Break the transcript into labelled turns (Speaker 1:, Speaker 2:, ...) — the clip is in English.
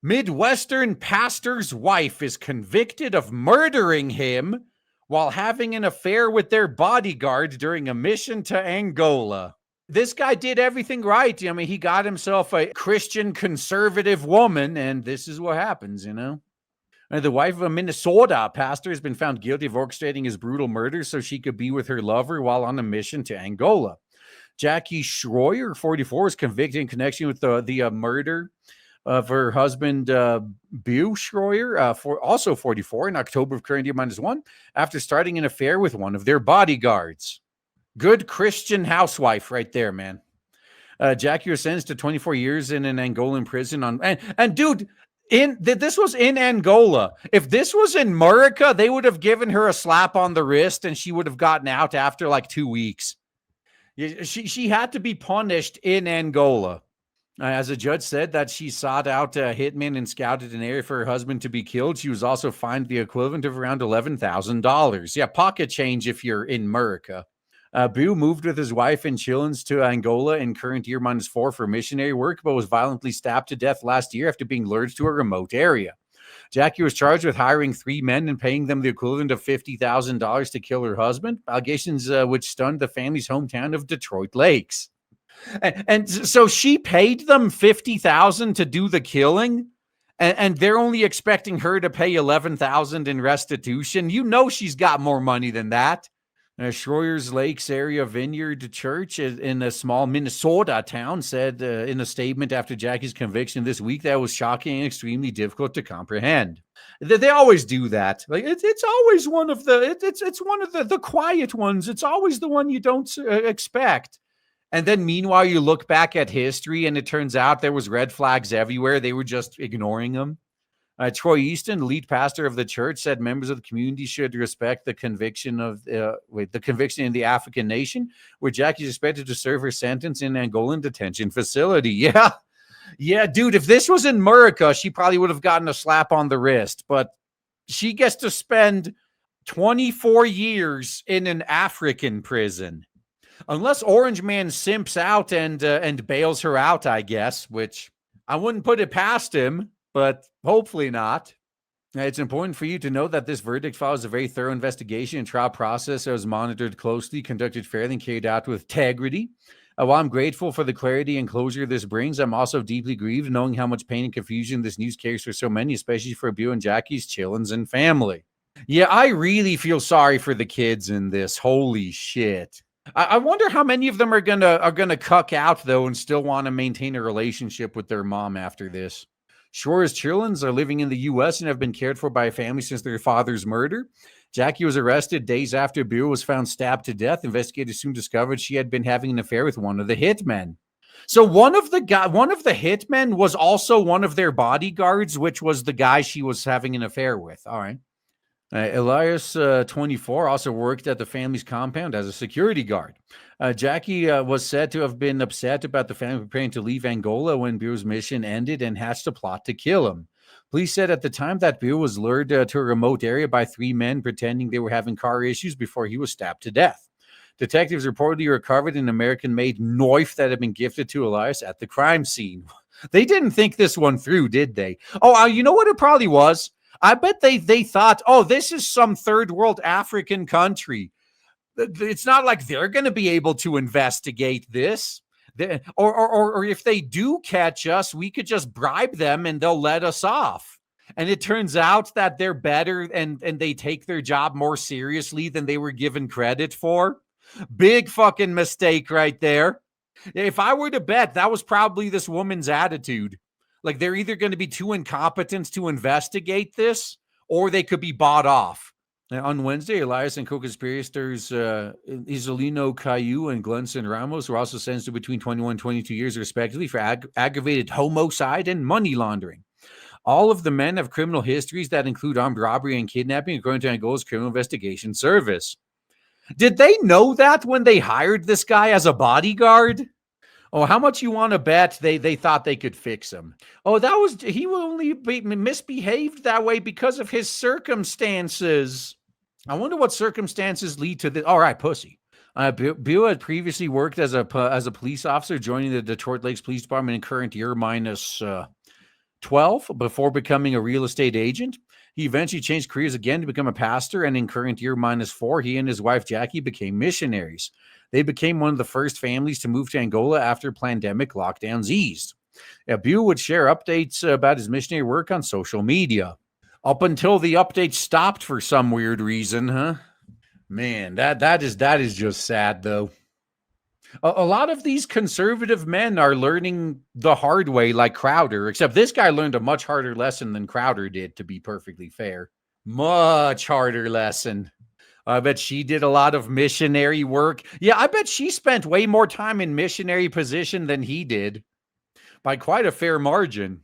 Speaker 1: Midwestern pastor's wife is convicted of murdering him while having an affair with their bodyguard during a mission to Angola. This guy did everything right. I mean, he got himself a Christian conservative woman, and this is what happens, you know? The wife of a Minnesota pastor has been found guilty of orchestrating his brutal murder so she could be with her lover while on a mission to Angola. Jackie Schroyer, 44, is convicted in connection with the murder of her husband, Bew Schroyer, also 44, in October of current year -1, after starting an affair with one of their bodyguards. Good Christian housewife right there, man. Jackie was sentenced to 24 years in an Angolan prison and dude, this was in Angola. If this was in America, they would have given her a slap on the wrist and she would have gotten out after like 2 weeks. She had to be punished in Angola. As a judge said that she sought out a hitman and scouted an area for her husband to be killed. She was also fined the equivalent of around $11,000. Yeah, pocket change if you're in America. Bew moved with his wife and children to Angola in current year -4 for missionary work, but was violently stabbed to death last year after being lured to a remote area. Jackie was charged with hiring 3 men and paying them the equivalent of $50,000 to kill her husband, allegations which stunned the family's hometown of Detroit Lakes. And so she paid them $50,000 to do the killing, and they're only expecting her to pay $11,000 in restitution. You know she's got more money than that. Schroyer's Lakes Area Vineyard Church in a small Minnesota town said in a statement after Jackie's conviction this week that was shocking and extremely difficult to comprehend. They always do that. Like it's always one of it's one of the quiet ones. It's always the one you don't expect. And then meanwhile, you look back at history and it turns out there was red flags everywhere. They were just ignoring them. Troy Easton, lead pastor of the church, said members of the community should respect the conviction of the conviction in the African nation, where Jackie is expected to serve her sentence in an Angolan detention facility. Yeah, dude, if this was in America, she probably would have gotten a slap on the wrist, but she gets to spend 24 years in an African prison. Unless Orange Man simps out and bails her out, I guess, which I wouldn't put it past him, but hopefully not. It's important for you to know that this verdict follows a very thorough investigation and trial process that was monitored closely, conducted fairly, and carried out with integrity. While I'm grateful for the clarity and closure this brings, I'm also deeply grieved knowing how much pain and confusion this news carries for so many, especially for Bew and Jackie's children and family. Yeah, I really feel sorry for the kids in this. Holy shit. I wonder how many of them are gonna cuck out though and still want to maintain a relationship with their mom after this. Shore's children are living in the U.S. and have been cared for by a family since their father's murder. Jackie was arrested days after Bew was found stabbed to death. Investigators soon discovered she had been having an affair with one of the hitmen. So one of the hitmen was also one of their bodyguards, which was the guy she was having an affair with. All right. Elias, 24, also worked at the family's compound as a security guard. Jackie was said to have been upset about the family preparing to leave Angola when Bew's mission ended and hatched a plot to kill him. Police said at the time that Bew was lured to a remote area by 3 men pretending they were having car issues before he was stabbed to death. Detectives reportedly recovered an American-made knife that had been gifted to Elias at the crime scene. They didn't think this one through, did they? Oh, you know what it probably was? I bet they thought, oh, this is some third world African country. It's not like they're going to be able to investigate this. Or if they do catch us, we could just bribe them and they'll let us off. And it turns out that they're better and they take their job more seriously than they were given credit for. Big fucking mistake right there. If I were to bet, that was probably this woman's attitude. Like they're either going to be too incompetent to investigate this or they could be bought off. Now, on Wednesday, Elias and co-conspirators Isolino Caillou and Glenson Ramos were also sentenced to between 21 and 22 years, respectively, for aggravated homicide and money laundering. All of the men have criminal histories that include armed robbery and kidnapping, according to Angola's Criminal Investigation Service. Did they know that when they hired this guy as a bodyguard? Oh, how much you want to bet they thought they could fix him? Oh, he will only be misbehaved that way because of his circumstances. I wonder what circumstances lead to this. All right, pussy. Bew had previously worked as a police officer, joining the Detroit Lakes Police Department in current year 12 before becoming a real estate agent. He eventually changed careers again to become a pastor, and in current year -4, he and his wife Jackie became missionaries. They became one of the first families to move to Angola after pandemic lockdowns eased. Abu would share updates about his missionary work on social media. Up until the updates stopped for some weird reason, huh? Man, that is just sad though. A lot of these conservative men are learning the hard way, like Crowder, except this guy learned a much harder lesson than Crowder did, to be perfectly fair. Much harder lesson. I bet she did a lot of missionary work. Yeah, I bet she spent way more time in missionary position than he did by quite a fair margin.